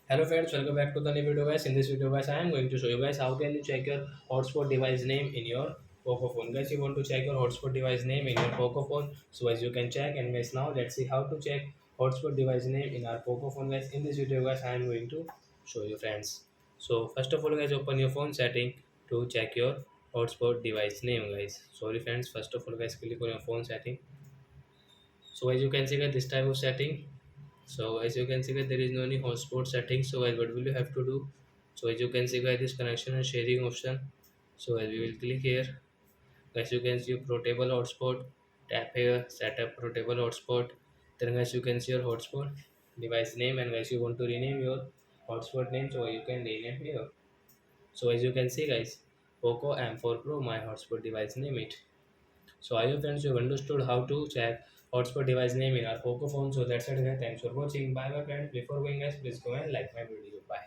Hello friends, welcome back to the new video guys. In this video guys, I am going to show you guys how can you check your hotspot device name in your Poco phone. Guys, you want to check your hotspot device name in your Poco phone. So as you can check, and guys now let's see how to check hotspot device name in our Poco phone guys. In this video guys, I am going to show you friends. So first of all guys, open your phone setting to check your hotspot device name guys. Sorry friends, first of all guys, click on your phone setting. So as you can see guys, this type of setting. So as you can see that there is no any hotspot settings. So guys, what will you have to do? So as you can see guys, this connection and sharing option. So as we will click here, guys you can see portable hotspot. Tap here, set up portable hotspot. Then guys you can see your hotspot device name, and guys you want to rename your hotspot name, so you can rename here. So as you can see guys, Poco M4 Pro my hotspot device name it. So I hope friends you have understood how to check hotspot device name in our Poco phone. So that's it guys. Thanks for watching. Bye bye friends. Before going guys, please go and like my video. Bye.